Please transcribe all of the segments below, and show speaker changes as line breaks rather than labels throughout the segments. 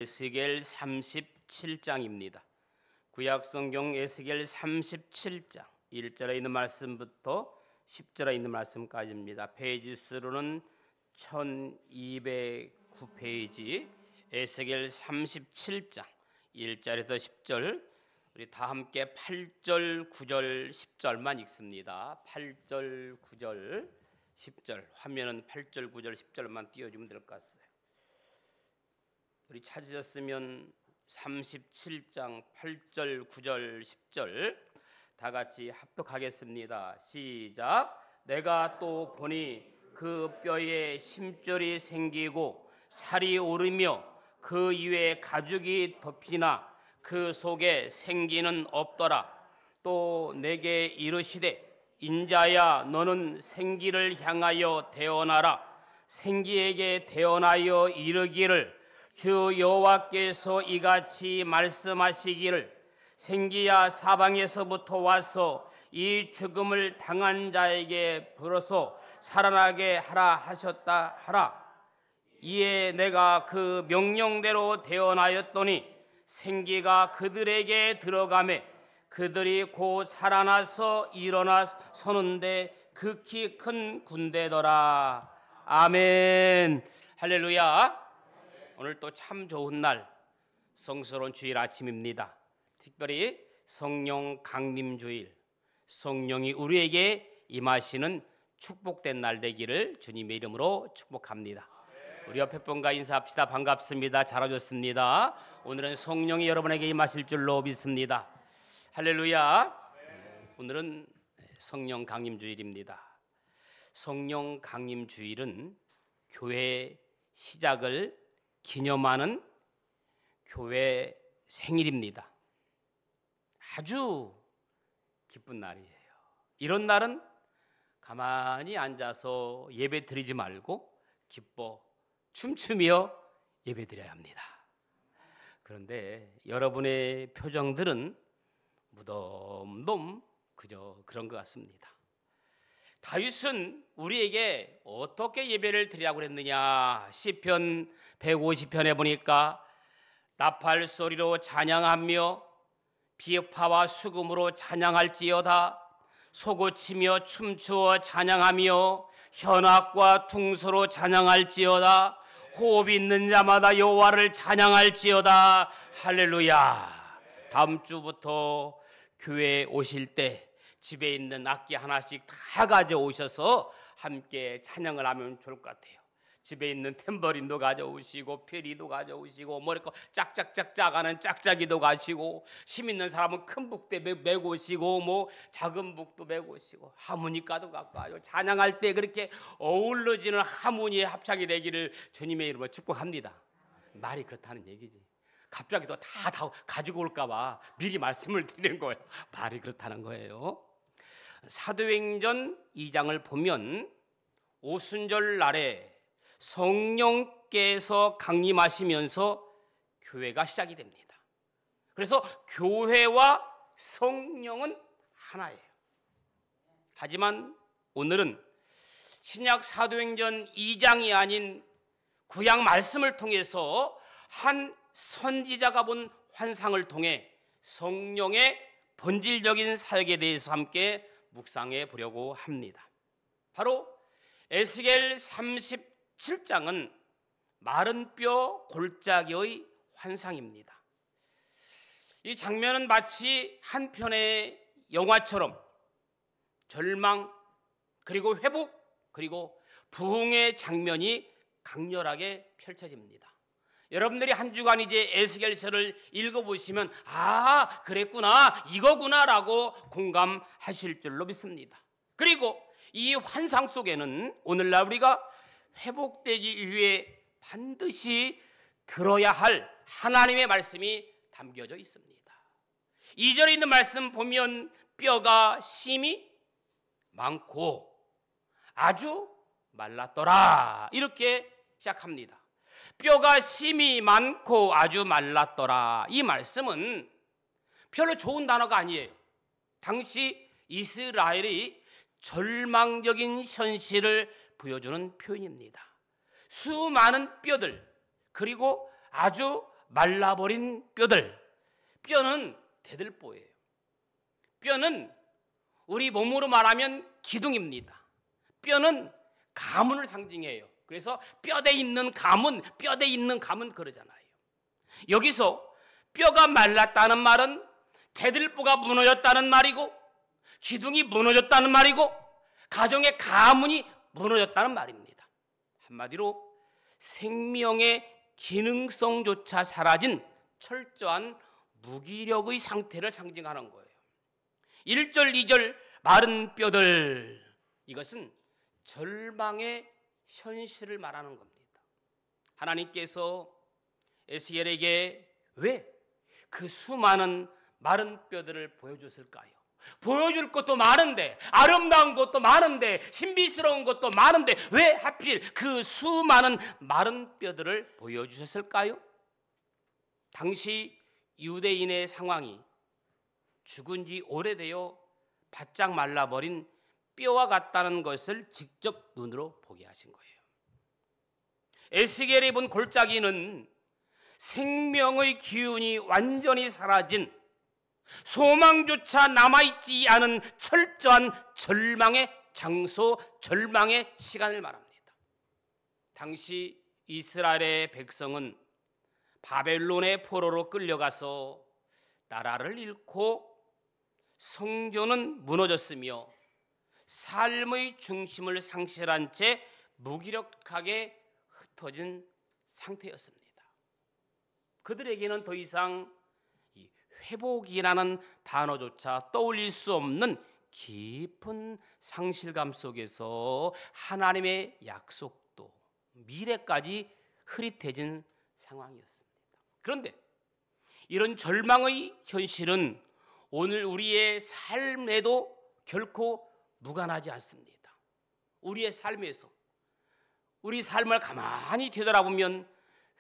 에스겔 37장입니다. 구약성경 에스겔 37장 1절에 있는 말씀부터 10절에 있는 말씀까지입니다. 페이지 수로는 1209페이지 에스겔 37장 1절에서 10절, 우리 다 함께 8절, 9절, 10절만 읽습니다. 8절, 9절, 10절, 화면은 8절, 9절, 10절만 띄워주면 될 것 같아요. 우리 찾으셨으면 37장 8절, 9절, 10절 다 같이 합독하겠습니다. 시작. 내가 또 보니 그 뼈에 심줄이 생기고 살이 오르며 그 위에 가죽이 덮이나 그 속에 생기는 없더라. 또 내게 이르시되 인자야, 너는 생기를 향하여 대언하라. 생기에게 대언하여 이르기를 주 여호와께서 이같이 말씀하시기를 생기야, 사방에서부터 와서 이 죽음을 당한 자에게 불어서 살아나게 하라 하셨다 하라. 이에 내가 그 명령대로 대언하였더니 생기가 그들에게 들어가매 그들이 곧 살아나서 일어나 서는데 극히 큰 군대더라. 아멘. 할렐루야. 오늘 또 참 좋은 날, 성스러운 주일 아침입니다. 특별히 성령 강림 주일, 성령이 우리에게 임하시는 축복된 날 되기를 주님의 이름으로 축복합니다. 우리 옆에 분과 인사합시다. 반갑습니다. 잘 오셨습니다. 오늘은 성령이 여러분에게 임하실 줄로 믿습니다. 할렐루야. 오늘은 성령 강림 주일입니다. 성령 강림 주일은 교회 시작을 기념하는 교회 생일입니다. 아주 기쁜 날이에요. 이런 날은 가만히 앉아서 예배 드리지 말고 기뻐 춤추며 예배 드려야 합니다. 그런데 여러분의 표정들은 무덤덤 그저 그런 것 같습니다. 다윗은 우리에게 어떻게 예배를 드리라고 그랬느냐? 시편 150편에 보니까 나팔 소리로 찬양하며 비파와 수금으로 찬양할지어다. 소고치며 춤추어 찬양하며 현악과 퉁소로 찬양할지어다. 호흡 있는 자마다 여호와를 찬양할지어다. 할렐루야. 다음 주부터 교회에 오실 때 집에 있는 악기 하나씩 다 가져오셔서 함께 찬양을 하면 좋을 것 같아요. 집에 있는 탬버린도 가져오시고 피리도 가져오시고 머리껏 짝짝짝짝 하는 짝짝이도 가시고, 심 있는 사람은 큰 북대 메고 오시고 뭐 작은 북도 메고 오시고 하모니카도 갖고 와요. 찬양할 때 그렇게 어우러지는 하모니의 합창이 되기를 주님의 이름으로 축복합니다. 말이 그렇다는 얘기지. 갑자기 또 다 가지고 올까 봐 미리 말씀을 드리는 거예요. 말이 그렇다는 거예요. 사도행전 2장을 보면 오순절 날에 성령께서 강림하시면서 교회가 시작이 됩니다. 그래서 교회와 성령은 하나예요. 하지만 오늘은 신약 사도행전 2장이 아닌 구약 말씀을 통해서 한 선지자가 본 환상을 통해 성령의 본질적인 사역에 대해서 함께 묵상해 보려고 합니다. 바로 에스겔 37장은 마른 뼈 골짜기의 환상입니다. 이 장면은 마치 한 편의 영화처럼 절망, 그리고 회복, 그리고 부흥의 장면이 강렬하게 펼쳐집니다. 여러분들이 한 주간 이제 에스겔서를 읽어보시면 아, 그랬구나, 이거구나 라고 공감하실 줄로 믿습니다. 그리고 이 환상 속에는 오늘날 우리가 회복되기 위해 반드시 들어야 할 하나님의 말씀이 담겨져 있습니다. 2절에 있는 말씀 보면 뼈가 심이 많고 아주 말랐더라, 이렇게 시작합니다. 뼈가 심이 많고 아주 말랐더라. 이 말씀은 별로 좋은 단어가 아니에요. 당시 이스라엘이 절망적인 현실을 보여주는 표현입니다. 수많은 뼈들, 그리고 아주 말라버린 뼈들. 뼈는 대들보예요. 뼈는 우리 몸으로 말하면 기둥입니다. 뼈는 가문을 상징해요. 그래서 뼈대 있는 가문 그러잖아요. 여기서 뼈가 말랐다는 말은 대들보가 무너졌다는 말이고, 기둥이 무너졌다는 말이고, 가정의 가문이 무너졌다는 말입니다. 한마디로 생명의 기능성조차 사라진 철저한 무기력의 상태를 상징하는 거예요. 1절, 2절 마른 뼈들, 이것은 절망의 현실을 말하는 겁니다. 하나님께서 에스겔에게 왜 그 수많은 마른 뼈들을 보여줬을까요? 보여줄 것도 많은데, 아름다운 것도 많은데, 신비스러운 것도 많은데 왜 하필 그 수많은 마른 뼈들을 보여주셨을까요? 당시 유대인의 상황이 죽은 지 오래되어 바짝 말라버린 뼈와 같다는 것을 직접 눈으로 보게 하신 거예요. 에스겔이 본 골짜기는 생명의 기운이 완전히 사라진, 소망조차 남아있지 않은 철저한 절망의 장소, 절망의 시간을 말합니다. 당시 이스라엘의 백성은 바벨론의 포로로 끌려가서 나라를 잃고 성전은 무너졌으며 삶의 중심을 상실한 채 무기력하게 흩어진 상태였습니다. 그들에게는 더 이상 이 회복이라는 단어조차 떠올릴 수 없는 깊은 상실감 속에서 하나님의 약속도 미래까지 흐릿해진 상황이었습니다. 그런데 이런 절망의 현실은 오늘 우리의 삶에도 결코 무관하지 않습니다. 우리의 삶에서 우리 삶을 가만히 되돌아보면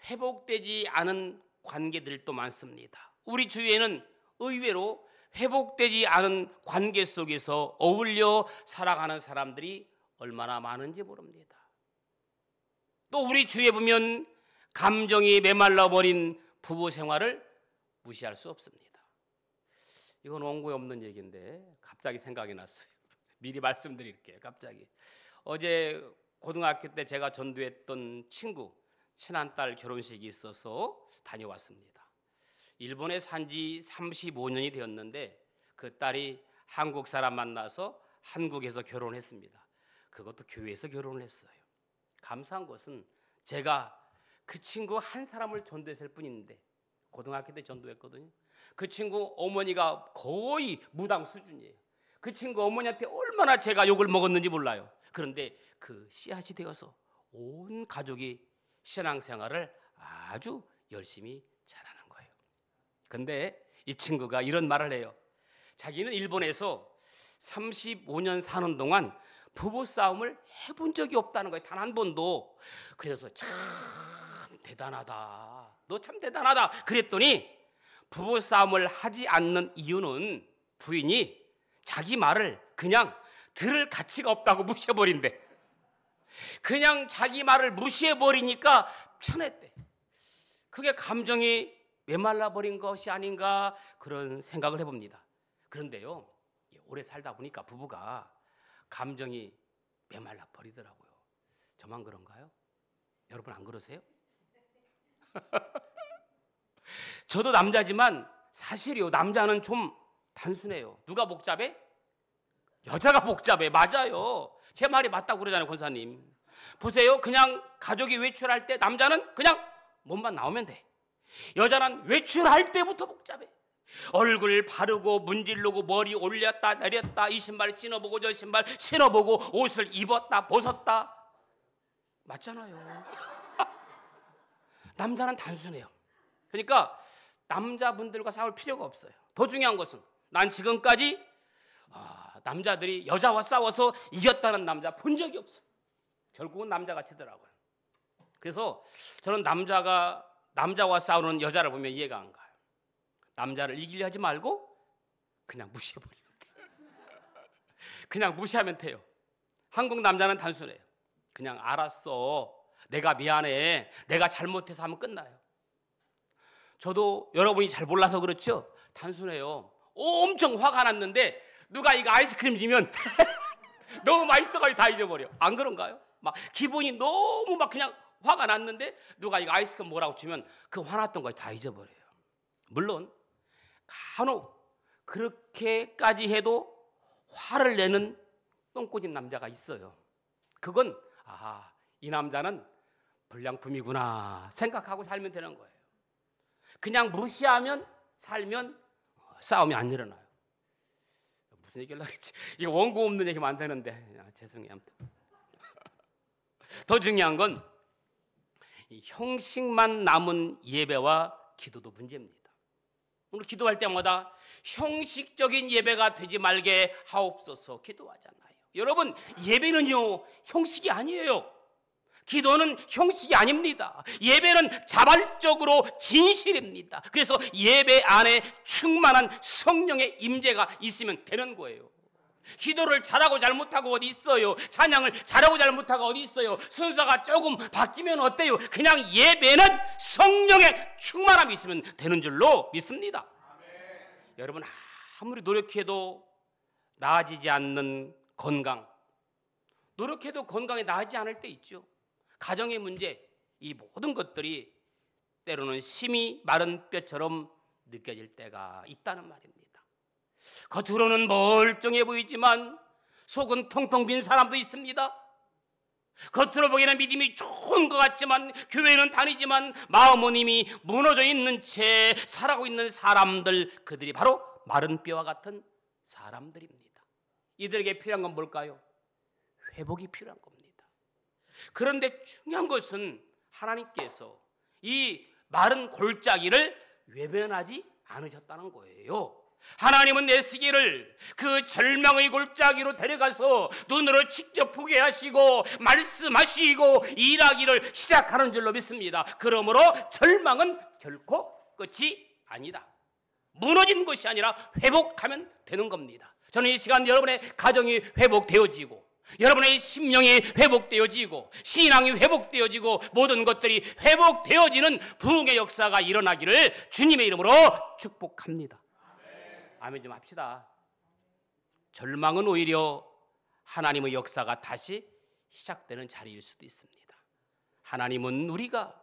회복되지 않은 관계들도 많습니다. 우리 주위에는 의외로 회복되지 않은 관계 속에서 어울려 살아가는 사람들이 얼마나 많은지 모릅니다. 또 우리 주위에 보면 감정이 메말라버린 부부 생활을 무시할 수 없습니다. 이건 원고에 없는 얘기인데 갑자기 생각이 났어요. 미리 말씀드릴게요. 갑자기 어제 고등학교 때 제가 전도했던 친한 딸 결혼식이 있어서 다녀왔습니다. 일본에 산 지 35년이 되었는데 그 딸이 한국 사람 만나서 한국에서 결혼했습니다. 그것도 교회에서 결혼을 했어요. 감사한 것은 제가 그 친구 한 사람을 전도했을 뿐인데, 고등학교 때 전도했거든요. 그 친구 어머니가 거의 무당 수준이에요. 그 친구 어머니한테 얼마나 제가 욕을 먹었는지 몰라요. 그런데 그 씨앗이 되어서 온 가족이 신앙생활을 아주 열심히 잘하는 거예요. 근데 이 친구가 이런 말을 해요. 자기는 일본에서 35년 사는 동안 부부싸움을 해본 적이 없다는 거예요. 단 한 번도. 그래서 참 대단하다. 너 참 대단하다. 그랬더니 부부싸움을 하지 않는 이유는 부인이 자기 말을 그냥 들을 가치가 없다고 무시해버린대. 그냥 자기 말을 무시해버리니까 편했대. 그게 감정이 메말라버린 것이 아닌가 그런 생각을 해봅니다. 그런데요, 오래 살다 보니까 부부가 감정이 메말라버리더라고요. 저만 그런가요? 여러분 안 그러세요? 저도 남자지만 사실이요, 남자는 좀 단순해요. 누가 복잡해? 여자가 복잡해. 맞아요. 제 말이 맞다고 그러잖아요, 권사님. 보세요. 그냥 가족이 외출할 때 남자는 그냥 몸만 나오면 돼. 여자는 외출할 때부터 복잡해. 얼굴 바르고 문지르고 머리 올렸다 내렸다, 이 신발 신어보고 저 신발 신어보고 옷을 입었다 벗었다. 맞잖아요. 남자는 단순해요. 그러니까 남자분들과 싸울 필요가 없어요. 더 중요한 것은 난 지금까지 남자들이 여자와 싸워서 이겼다는 남자 본 적이 없어. 결국은 남자가 지더라고요. 그래서 저는 남자와 싸우는 여자를 보면 이해가 안 가요. 남자를 이기려 하지 말고 그냥 무시해버리면 돼요. 그냥 무시하면 돼요. 한국 남자는 단순해요. 그냥 알았어, 내가 미안해, 내가 잘못해서 하면 끝나요. 저도 여러분이 잘 몰라서 그렇죠? 단순해요. 엄청 화가 났는데 누가 이거 아이스크림 주면 너무 맛있어가지고 다 잊어버려. 안 그런가요? 막 기분이 너무 막 그냥 화가 났는데 누가 이거 아이스크림 뭐라고 주면 그 화났던 거 다 잊어버려요. 물론 간혹 그렇게까지 해도 화를 내는 똥꼬집 남자가 있어요. 그건 이 남자는 불량품이구나 생각하고 살면 되는 거예요. 그냥 무시하면 살면 싸움이 안 일어나요. 무슨 얘기를 하겠지? 이거 원고 없는 얘기면 안 되는데 죄송해요. 아무튼 더 중요한 건 이 형식만 남은 예배와 기도도 문제입니다. 오늘 기도할 때마다 형식적인 예배가 되지 말게 하옵소서 기도하잖아요. 여러분, 예배는요 형식이 아니에요. 기도는 형식이 아닙니다. 예배는 자발적으로 진실입니다. 그래서 예배 안에 충만한 성령의 임재가 있으면 되는 거예요. 기도를 잘하고 잘못하고 어디 있어요? 찬양을 잘하고 잘못하고 어디 있어요? 순서가 조금 바뀌면 어때요? 그냥 예배는 성령의 충만함이 있으면 되는 줄로 믿습니다. 여러분, 아무리 노력해도 나아지지 않는 건강, 노력해도 건강이 나아지지 않을 때 있죠. 가정의 문제, 이 모든 것들이 때로는 심히 마른 뼈처럼 느껴질 때가 있다는 말입니다. 겉으로는 멀쩡해 보이지만 속은 텅텅 빈 사람도 있습니다. 겉으로 보기에는 믿음이 좋은 것 같지만 교회는 다니지만 마음은 이미 무너져 있는 채 살아가고 있는 사람들, 그들이 바로 마른 뼈와 같은 사람들입니다. 이들에게 필요한 건 뭘까요? 회복이 필요한 겁니다. 그런데 중요한 것은 하나님께서 이 마른 골짜기를 외면하지 않으셨다는 거예요. 하나님은 에스겔을 그 절망의 골짜기로 데려가서 눈으로 직접 보게 하시고 말씀하시고 일하기를 시작하는 줄로 믿습니다. 그러므로 절망은 결코 끝이 아니다. 무너진 것이 아니라 회복하면 되는 겁니다. 저는 이 시간 여러분의 가정이 회복되어지고 여러분의 심령이 회복되어지고 신앙이 회복되어지고 모든 것들이 회복되어지는 부흥의 역사가 일어나기를 주님의 이름으로 축복합니다. 아멘 좀 합시다. 절망은 오히려 하나님의 역사가 다시 시작되는 자리일 수도 있습니다. 하나님은 우리가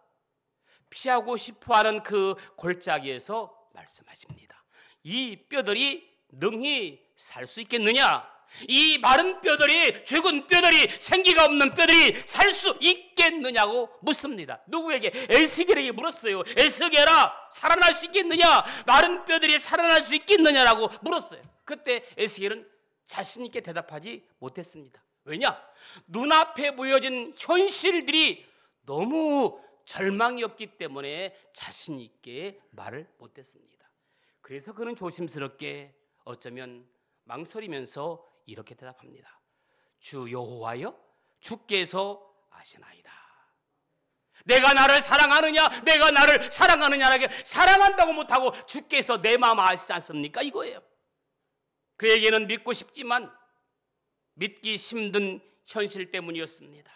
피하고 싶어하는 그 골짜기에서 말씀하십니다. 이 뼈들이 능히 살 수 있겠느냐? 이 마른 뼈들이, 죽은 뼈들이, 생기가 없는 뼈들이 살 수 있겠느냐고 묻습니다. 누구에게? 에스겔에게 물었어요. 에스겔아, 살아날 수 있겠느냐? 마른 뼈들이 살아날 수 있겠느냐라고 물었어요. 그때 에스겔은 자신 있게 대답하지 못했습니다. 왜냐? 눈앞에 보여진 현실들이 너무 절망이었기 때문에 자신 있게 말을 못했습니다. 그래서 그는 조심스럽게, 어쩌면 망설이면서 이렇게 대답합니다. 주 여호와여, 주께서 아시나이다. 내가 나를 사랑하느냐, 내가 나를 사랑하느냐라게, 사랑한다고 못하고 주께서 내 마음 아시지 않습니까? 이거예요. 그에게는 믿고 싶지만 믿기 힘든 현실 때문이었습니다.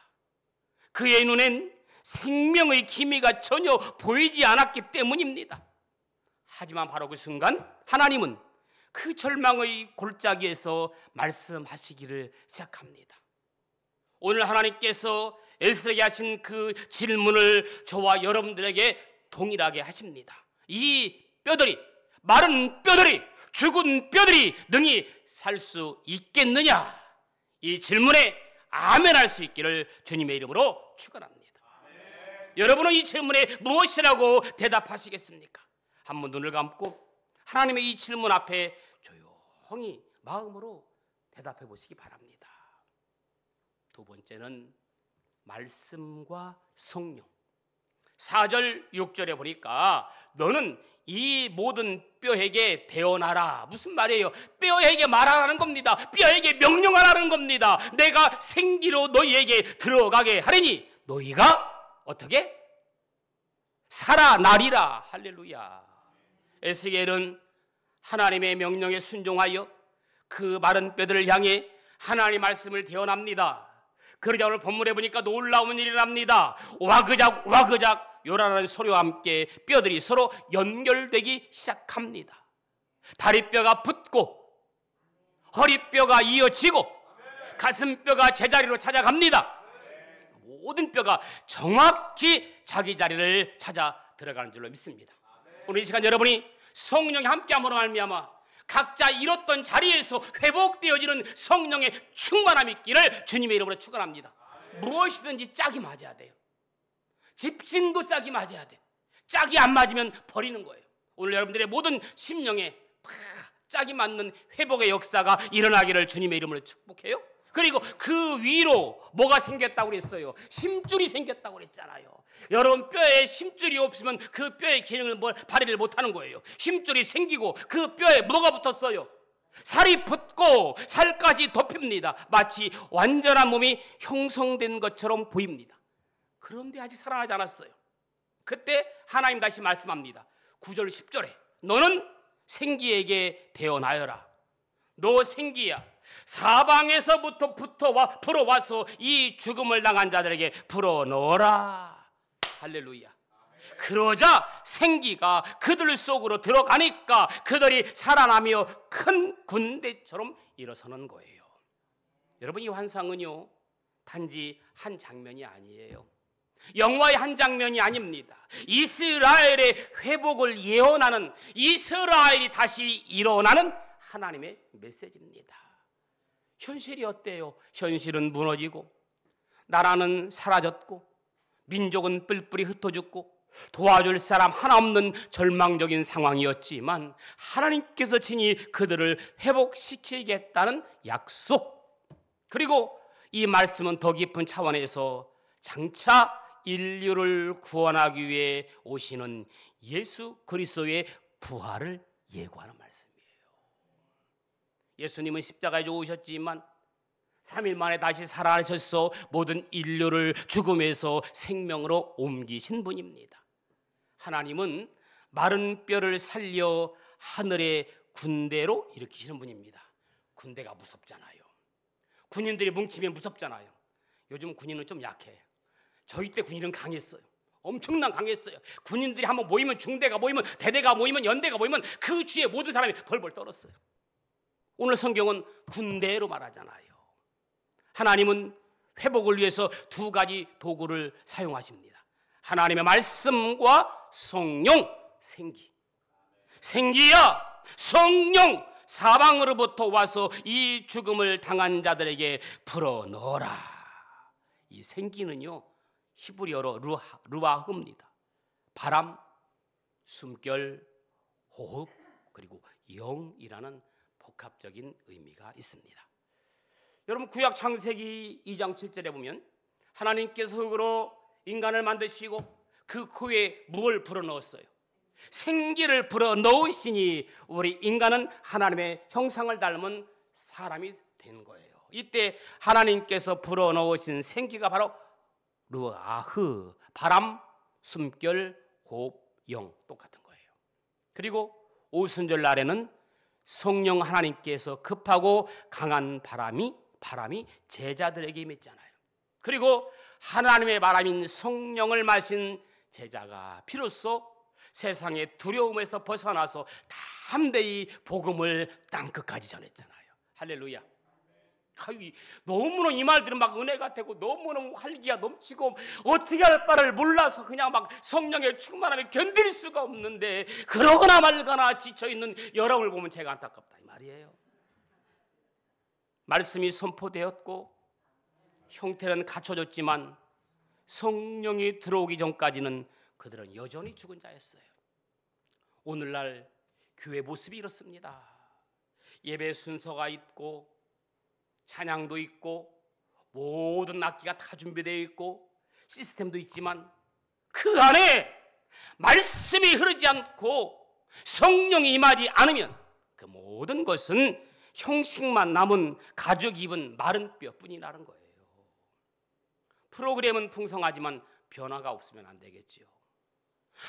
그의 눈엔 생명의 기미가 전혀 보이지 않았기 때문입니다. 하지만 바로 그 순간 하나님은 그 절망의 골짜기에서 말씀하시기를 시작합니다. 오늘 하나님께서 에스겔에게 하신 그 질문을 저와 여러분들에게 동일하게 하십니다. 이 뼈들이, 마른 뼈들이, 죽은 뼈들이 능히 살 수 있겠느냐? 이 질문에 아멘할 수 있기를 주님의 이름으로 축원합니다. 여러분은 이 질문에 무엇이라고 대답하시겠습니까? 한번 눈을 감고 하나님의 이 질문 앞에 조용히 마음으로 대답해 보시기 바랍니다. 두 번째는 말씀과 성령. 4절 6절에 보니까 너는 이 모든 뼈에게 대언하라. 무슨 말이에요? 뼈에게 말하라는 겁니다. 뼈에게 명령하라는 겁니다. 내가 생기로 너희에게 들어가게 하리니 너희가 어떻게? 살아나리라. 할렐루야. 에스겔은 하나님의 명령에 순종하여 그 마른 뼈들을 향해 하나님의 말씀을 대언합니다. 그러자 오늘 본문에 보니까 놀라운 일이 납니다. 와그작 와그작 요란한 소리와 함께 뼈들이 서로 연결되기 시작합니다. 다리뼈가 붙고 허리뼈가 이어지고 가슴뼈가 제자리로 찾아갑니다. 모든 뼈가 정확히 자기 자리를 찾아 들어가는 줄로 믿습니다. 오늘 이 시간 여러분이 성령이 함께함으로 말미암아 각자 잃었던 자리에서 회복되어지는 성령의 충만함이 있기를 주님의 이름으로 축원합니다. 무엇이든지 짝이 맞아야 돼요. 집신도 짝이 맞아야 돼. 짝이 안 맞으면 버리는 거예요. 오늘 여러분들의 모든 심령에 짝이 맞는 회복의 역사가 일어나기를 주님의 이름으로 축복해요. 그리고 그 위로 뭐가 생겼다고 그랬어요? 심줄이 생겼다고 그랬잖아요. 여러분, 뼈에 심줄이 없으면 그 뼈의 기능을 발휘를 못하는 거예요. 심줄이 생기고 그 뼈에 뭐가 붙었어요? 살이 붙고 살까지 덮입니다. 마치 완전한 몸이 형성된 것처럼 보입니다. 그런데 아직 살아나지 않았어요. 그때 하나님 다시 말씀합니다. 9절 10절에 너는 생기에게 되어나여라. 너 생기야, 사방에서부터 풀어와서 이 죽음을 당한 자들에게 풀어넣어라. 할렐루야. 그러자 생기가 그들 속으로 들어가니까 그들이 살아나며 큰 군대처럼 일어서는 거예요. 여러분, 이 환상은요 단지 한 장면이 아니에요. 영화의 한 장면이 아닙니다. 이스라엘의 회복을 예언하는, 이스라엘이 다시 일어나는 하나님의 메시지입니다. 현실이 어때요? 현실은 무너지고 나라는 사라졌고 민족은 뿔뿔이 흩어졌고 도와줄 사람 하나 없는 절망적인 상황이었지만 하나님께서 친히 그들을 회복시키겠다는 약속, 그리고 이 말씀은 더 깊은 차원에서 장차 인류를 구원하기 위해 오시는 예수 그리스도의 부활을 예고하는 말씀이에요. 예수님은 십자가에 오셨지만 3일 만에 다시 살아나셔서 모든 인류를 죽음에서 생명으로 옮기신 분입니다. 하나님은 마른 뼈를 살려 하늘의 군대로 일으키시는 분입니다. 군대가 무섭잖아요. 군인들이 뭉치면 무섭잖아요. 요즘 군인은 좀 약해. 저희 때 군인은 강했어요. 엄청난 강했어요. 군인들이 한번 모이면, 중대가 모이면, 대대가 모이면, 연대가 모이면 그 주위에 모든 사람이 벌벌 떨었어요. 오늘 성경은 군대로 말하잖아요. 하나님은 회복을 위해서 두 가지 도구를 사용하십니다. 하나님의 말씀과 성령, 생기. 생기야, 성령, 사방으로부터 와서 이 죽음을 당한 자들에게 풀어넣어라. 이 생기는요 히브리어로 루아흐입니다. 바람, 숨결, 호흡, 그리고 영이라는 복합적인 의미가 있습니다. 여러분, 구약 창세기 2장 7절에 보면 하나님께서 흙으로 인간을 만드시고 그 코에 물을 불어넣었어요. 생기를 불어넣으시니 우리 인간은 하나님의 형상을 닮은 사람이 된 거예요. 이때 하나님께서 불어넣으신 생기가 바로 루아흐, 바람, 숨결, 호흡, 영, 똑같은 거예요. 그리고 오순절 날에는 성령 하나님께서 급하고 강한 바람이 제자들에게 임했잖아요. 그리고 하나님의 바람인 성령을 마신 제자가 비로소 세상의 두려움에서 벗어나서 담대히 복음을 땅끝까지 전했잖아요. 할렐루야. 너무너무 이 말들은 막 은혜가 되고 너무너무 활기가 넘치고 어떻게 할 바를 몰라서 그냥 막 성령의 충만함에 견딜 수가 없는데, 그러거나 말거나 지쳐있는 여러분을 보면 제가 안타깝다 이 말이에요. 말씀이 선포되었고 형태는 갖춰졌지만 성령이 들어오기 전까지는 그들은 여전히 죽은 자였어요. 오늘날 교회 모습이 이렇습니다. 예배 순서가 있고 찬양도 있고 모든 악기가 다 준비되어 있고 시스템도 있지만 그 안에 말씀이 흐르지 않고 성령이 임하지 않으면 그 모든 것은 형식만 남은 가죽 입은 마른 뼈뿐이라는 거예요. 프로그램은 풍성하지만 변화가 없으면 안 되겠지요.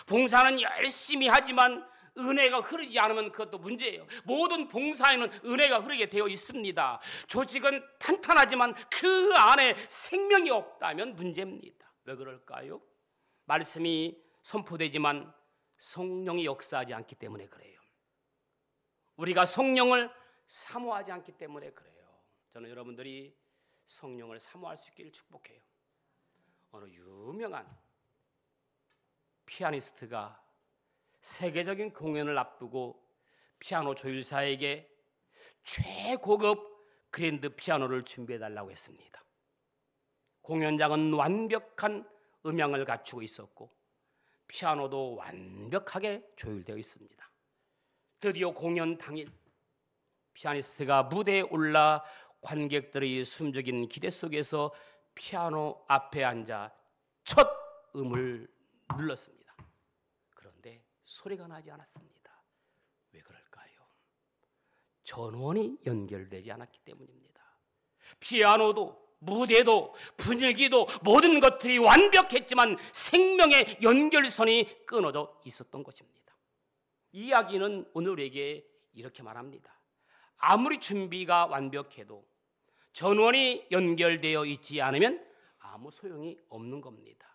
봉사는 열심히 하지만 은혜가 흐르지 않으면 그것도 문제예요. 모든 봉사에는 은혜가 흐르게 되어 있습니다. 조직은 탄탄하지만 그 안에 생명이 없다면 문제입니다. 왜 그럴까요? 말씀이 선포되지만 성령이 역사하지 않기 때문에 그래요. 우리가 성령을 사모하지 않기 때문에 그래요. 저는 여러분들이 성령을 사모할 수 있기를 축복해요. 어느 유명한 피아니스트가 세계적인 공연을 앞두고 피아노 조율사에게 최고급 그랜드 피아노를 준비해달라고 했습니다. 공연장은 완벽한 음향을 갖추고 있었고 피아노도 완벽하게 조율되어 있습니다. 드디어 공연 당일 피아니스트가 무대에 올라 관객들의 숨죽인 기대 속에서 피아노 앞에 앉아 첫 음을 눌렀습니다. 그런데 소리가 나지 않았습니다. 왜 그럴까요? 전원이 연결되지 않았기 때문입니다. 피아노도 무대도 분위기도 모든 것들이 완벽했지만 생명의 연결선이 끊어져 있었던 것입니다. 이야기는 오늘 우리에게 이렇게 말합니다. 아무리 준비가 완벽해도 전원이 연결되어 있지 않으면 아무 소용이 없는 겁니다.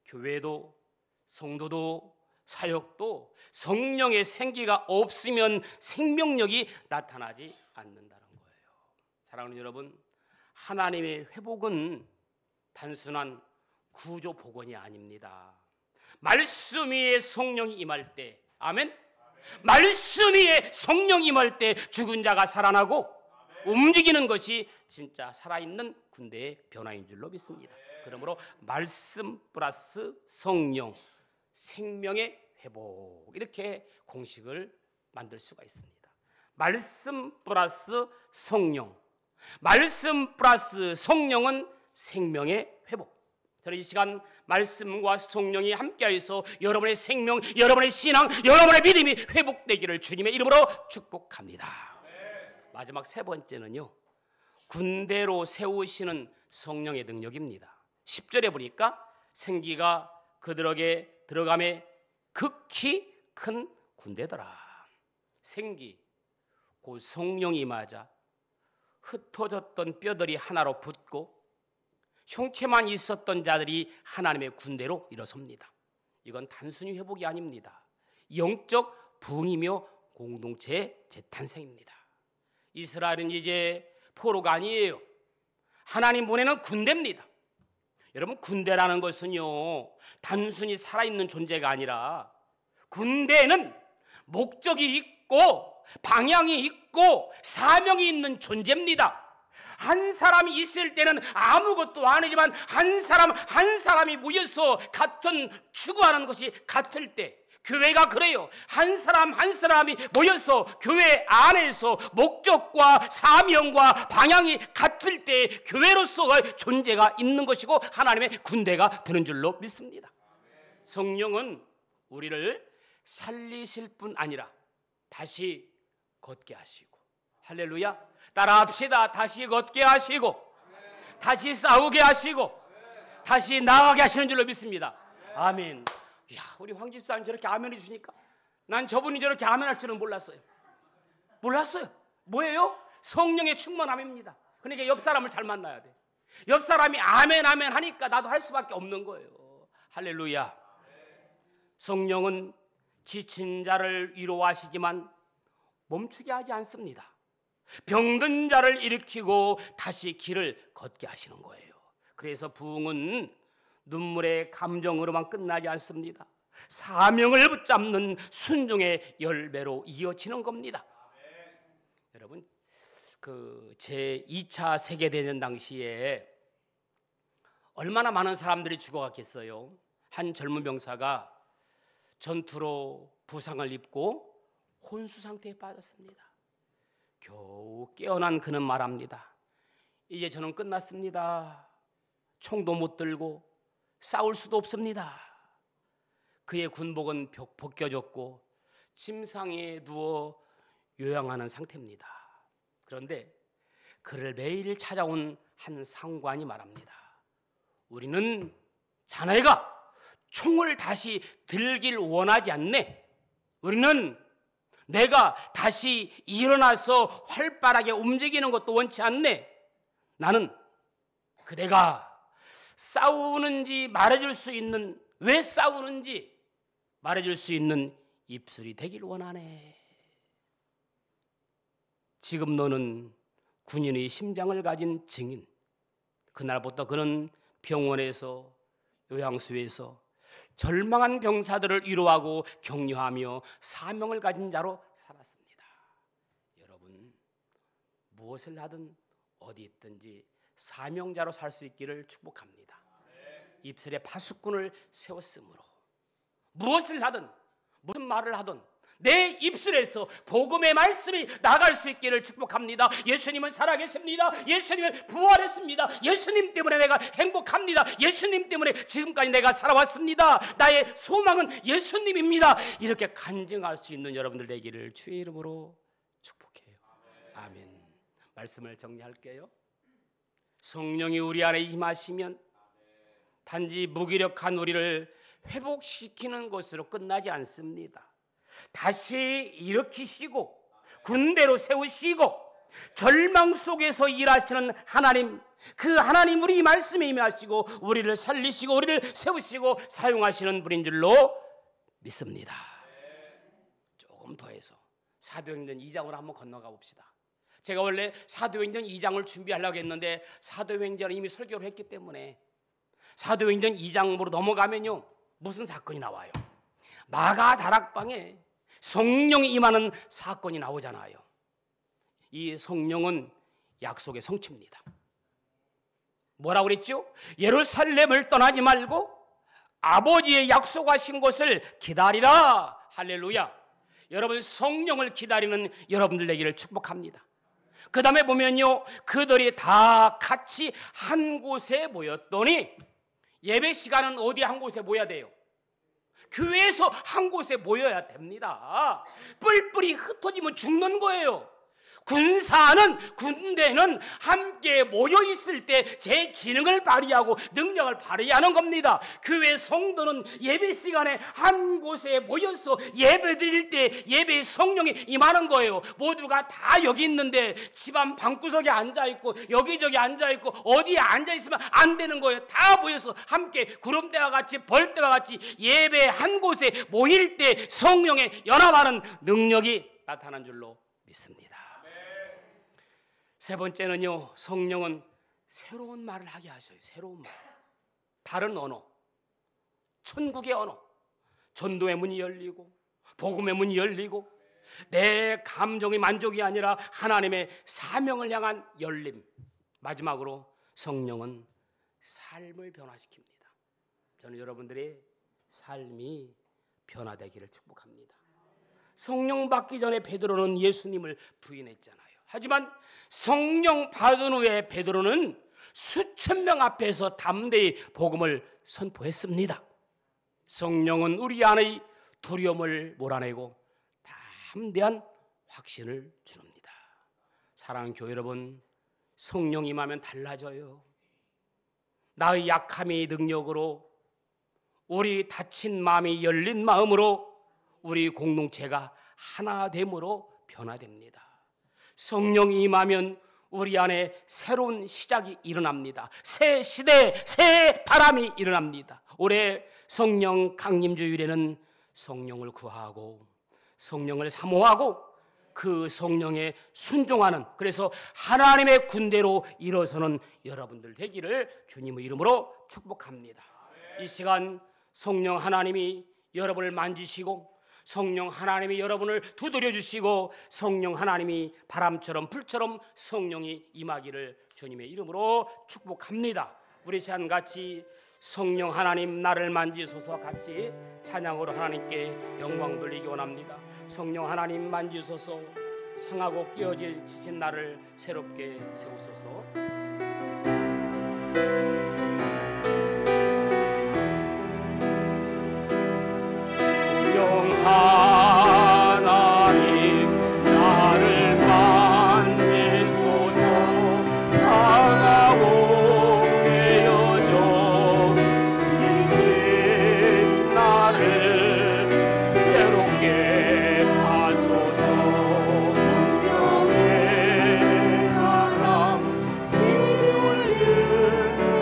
교회도 성도도 사역도 성령의 생기가 없으면 생명력이 나타나지 않는다는 거예요. 사랑하는 여러분, 하나님의 회복은 단순한 구조 복원이 아닙니다. 말씀 위에 성령이 임할 때, 아멘? 말씀 위에 성령이 임할 때 죽은 자가 살아나고 움직이는 것이 진짜 살아있는 군대의 변화인 줄로 믿습니다. 그러므로 말씀 플러스 성령, 생명의 회복, 이렇게 공식을 만들 수가 있습니다. 말씀 플러스 성령, 말씀 플러스 성령은 생명의 회복. 저는 이 시간 말씀과 성령이 함께해서 여러분의 생명, 여러분의 신앙, 여러분의 믿음이 회복되기를 주님의 이름으로 축복합니다. 마지막 세 번째는요, 군대로 세우시는 성령의 능력입니다. 10절에 보니까 생기가 그들에게 들어감에 극히 큰 군대더라. 생기, 곧 성령이 임하자 흩어졌던 뼈들이 하나로 붙고 형체만 있었던 자들이 하나님의 군대로 일어섭니다. 이건 단순히 회복이 아닙니다. 영적 부흥이며 공동체의 재탄생입니다. 이스라엘은 이제 포로가 아니에요. 하나님 보내는 군대입니다. 여러분, 군대라는 것은요, 단순히 살아있는 존재가 아니라 군대에는 목적이 있고 방향이 있고 사명이 있는 존재입니다. 한 사람이 있을 때는 아무것도 아니지만 한 사람이 모여서 같은 추구하는 것이 같을 때, 교회가 그래요. 한 사람이 모여서 교회 안에서 목적과 사명과 방향이 같을 때 교회로서의 존재가 있는 것이고 하나님의 군대가 되는 줄로 믿습니다. 성령은 우리를 살리실 뿐 아니라 다시 걷게 하시고, 할렐루야, 따라합시다. 다시 걷게 하시고, 다시 싸우게 하시고, 다시 나아가게 하시는 줄로 믿습니다. 아멘. 야, 우리 황 집사님 저렇게 아멘해 주시니까 난 저분이 저렇게 아멘할 줄은 몰랐어요. 뭐예요? 성령의 충만함입니다. 그러니까 옆 사람을 잘 만나야 돼. 옆 사람이 아멘 하니까 나도 할 수밖에 없는 거예요. 할렐루야. 성령은 지친 자를 위로하시지만 멈추게 하지 않습니다. 병든 자를 일으키고 다시 길을 걷게 하시는 거예요. 그래서 부흥은 눈물의 감정으로만 끝나지 않습니다. 사명을 붙잡는 순종의 열매로 이어지는 겁니다. 여러분, 그 제2차 세계대전 당시에 얼마나 많은 사람들이 죽어갔겠어요. 한 젊은 병사가 전투로 부상을 입고 혼수 상태에 빠졌습니다. 겨우 깨어난 그는 말합니다. 이제 저는 끝났습니다. 총도 못 들고 싸울 수도 없습니다. 그의 군복은 벗겨졌고 침상에 누워 요양하는 상태입니다. 그런데 그를 매일 찾아온 한 상관이 말합니다. 우리는 자네가 총을 다시 들길 원하지 않네. 우리는 내가 다시 일어나서 활발하게 움직이는 것도 원치 않네. 나는 그대가 싸우는지 말해줄 수 있는 왜 싸우는지 말해줄 수 있는 입술이 되길 원하네. 지금 너는 군인의 심장을 가진 증인. 그날부터 그는 병원에서, 요양소에서 절망한 병사들을 위로하고 격려하며 사명을 가진 자로 살았습니다. 여러분, 무엇을 하든 어디 있든지 사명자로 살 수 있기를 축복합니다. 입술에 파수꾼을 세웠으므로 무엇을 하든 무슨 말을 하든 내 입술에서 복음의 말씀이 나갈 수 있기를 축복합니다. 예수님은 살아계십니다. 예수님은 부활했습니다. 예수님 때문에 내가 행복합니다. 예수님 때문에 지금까지 내가 살아왔습니다. 나의 소망은 예수님입니다. 이렇게 간증할 수 있는 여러분들 되기를 주의 이름으로 축복해요. 아멘. 말씀을 정리할게요. 성령이 우리 안에 임하시면 단지 무기력한 우리를 회복시키는 것으로 끝나지 않습니다. 다시 일으키시고 군대로 세우시고 절망 속에서 일하시는 하나님, 그 하나님 우리 말씀에 임하시고 우리를 살리시고 우리를 세우시고 사용하시는 분인 줄로 믿습니다. 조금 더해서 사도행전 2장으로 한번 건너가 봅시다. 제가 원래 사도행전 2장을 준비하려고 했는데 사도행전을 이미 설교를 했기 때문에 사도행전 2장으로 넘어가면요 무슨 사건이 나와요? 마가 다락방에 성령이 임하는 사건이 나오잖아요. 이 성령은 약속의 성취입니다. 뭐라고 그랬죠? 예루살렘을 떠나지 말고 아버지의 약속하신 것을 기다리라. 할렐루야. 여러분, 성령을 기다리는 여러분들 되기를 축복합니다. 그 다음에 보면요, 그들이 다 같이 한 곳에 모였더니, 예배 시간은 어디 한 곳에 모여야 돼요? 교회에서 한 곳에 모여야 됩니다. 뿔뿔이 흩어지면 죽는 거예요. 군대는 함께 모여 있을 때 제 기능을 발휘하고 능력을 발휘하는 겁니다. 교회 성도는 예배 시간에 한 곳에 모여서 예배 드릴 때 예배의 성령이 임하는 거예요. 모두가 다 여기 있는데 집안 방구석에 앉아있고 여기저기 앉아있고 어디에 앉아있으면 안 되는 거예요. 다 모여서 함께 구름대와 같이 벌대와 같이 예배 한 곳에 모일 때 성령의 연합하는 능력이 나타난 줄로 믿습니다. 세 번째는요, 성령은 새로운 말을 하게 하셔요. 새로운 말, 다른 언어, 천국의 언어, 전도의 문이 열리고 복음의 문이 열리고 내 감정의 만족이 아니라 하나님의 사명을 향한 열림. 마지막으로 성령은 삶을 변화시킵니다. 저는 여러분들의 삶이 변화되기를 축복합니다. 성령 받기 전에 베드로는 예수님을 부인했잖아요. 하지만 성령 받은 후에 베드로는 수천 명 앞에서 담대히 복음을 선포했습니다. 성령은 우리 안의 두려움을 몰아내고 담대한 확신을 주릅니다. 사랑하는 교회 여러분, 성령 임하면 달라져요. 나의 약함의 능력으로, 우리 다친 마음이 열린 마음으로 우리 공동체가 하나됨으로 변화됩니다. 성령이 임하면 우리 안에 새로운 시작이 일어납니다. 새 시대, 새 바람이 일어납니다. 올해 성령 강림주일에는 성령을 구하고 성령을 사모하고 그 성령에 순종하는, 그래서 하나님의 군대로 일어서는 여러분들 되기를 주님의 이름으로 축복합니다. 이 시간 성령 하나님이 여러분을 만지시고 성령 하나님이 여러분을 두드려 주시고 성령 하나님이 바람처럼 불처럼 성령이 임하기를 주님의 이름으로 축복합니다. 우리 시간 같이 성령 하나님 나를 만지소서 같이 찬양으로 하나님께 영광 돌리기 원합니다. 성령 하나님 만지소서, 상하고 깨어질 지친 나를 새롭게 세우소서. 하나님 나를 만지소서, 상하고 깨어져 지친 나를 새롭게 하소서. 성령의 바람 시들은 내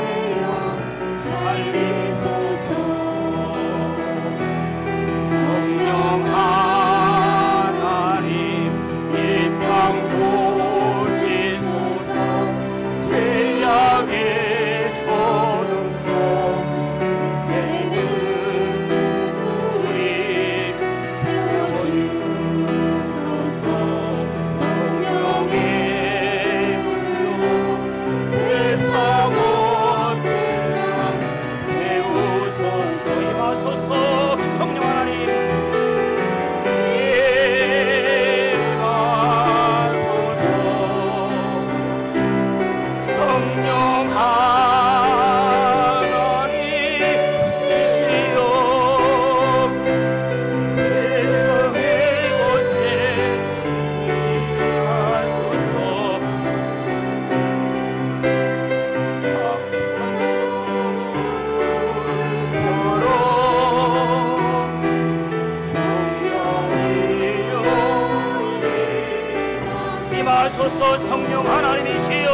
임하소서. 성령 하나님이시여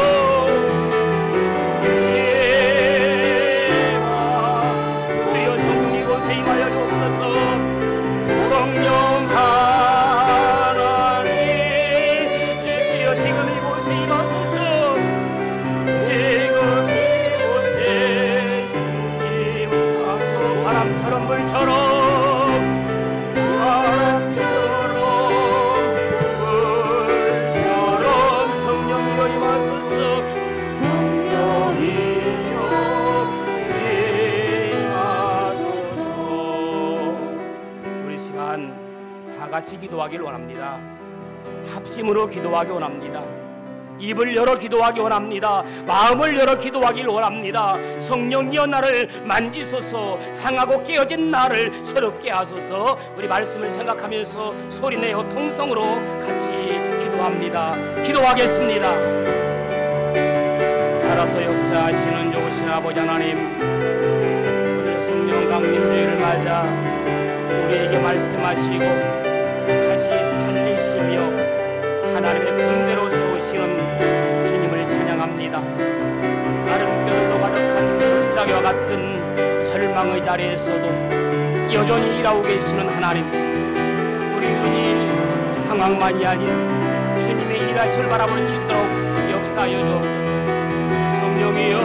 주여 성령 이곳에 임하여 주옵소서. 성령 하나님 주여 지금 이곳에 임하소서. 지금 이곳에 임하소서. 바람처럼 물처럼 성령이여 임하소서. 성령이여 임하소서. 우리 시간 다 같이 기도하길 원합니다. 합심으로 기도하기 원합니다. 입을 열어 기도하기 원합니다. 마음을 열어 기도하길 원합니다. 성령이여 나를 만지소서. 상하고 깨어진 나를 새롭게 하소서. 우리 말씀을 생각하면서 소리내어 통성으로 같이 기도합니다. 기도하겠습니다. 살아서 역사하시는 좋으신 아버지 하나님, 오늘 성령 강림주일을 맞아 우리에게 말씀하시고 다시 살리시며 하나님의 군대로 세우시는 주님을 찬양합니다. 나른 뼈들로 가득한 골짜기와 같은 절망의 자리에서도 여전히 일하고 계시는 하나님, 우리 눈이 상황만이 아닌 주님의 일하심을 바라볼 수 있도록 역사하여 주옵소서. 성령이여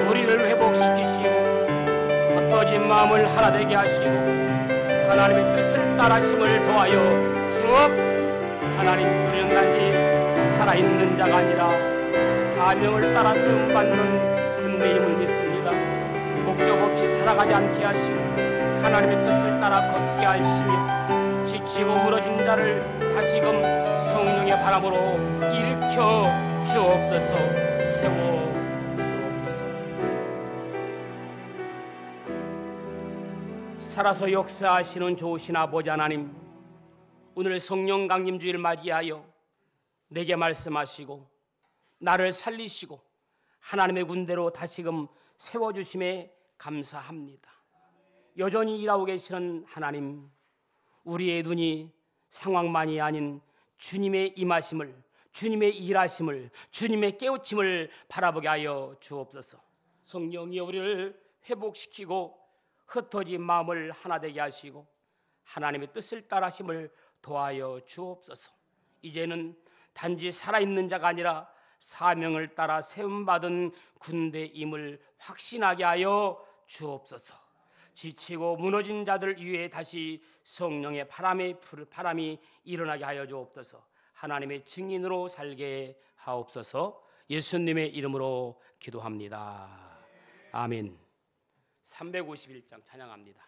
우리를 회복시키시고 흩어진 마음을 하나 되게 하시고 하나님의 뜻을 따라심을 도하여 주옵소서. 하나님, 우리는 단지 살아있는 자가 아니라 사명을 따라 세움받는 군대임을 믿습니다. 목적 없이 살아가지 않게 하시고 하나님의 뜻을 따라 걷게 하시며 지치고 무너진 자를 다시금 성령의 바람으로 일으켜 주옵소서. 세워 주옵소서. 살아서 역사하시는 좋으신 아버지 하나님, 오늘 성령 강림주의를 맞이하여 내게 말씀하시고 나를 살리시고 하나님의 군대로 다시금 세워주심에 감사합니다. 여전히 일하고 계시는 하나님, 우리의 눈이 상황만이 아닌 주님의 임하심을, 주님의 일하심을, 주님의 깨우침을 바라보게 하여 주옵소서. 성령이여 우리를 회복시키고 흩어진 마음을 하나 되게 하시고 하나님의 뜻을 따라심을 도하여 주옵소서. 이제는 단지 살아있는 자가 아니라 사명을 따라 세움받은 군대임을 확신하게 하여 주옵소서. 지치고 무너진 자들 위에 다시 성령의 바람이 일어나게 하여 주옵소서. 하나님의 증인으로 살게 하옵소서. 예수님의 이름으로 기도합니다. 아멘. 351장 찬양합니다.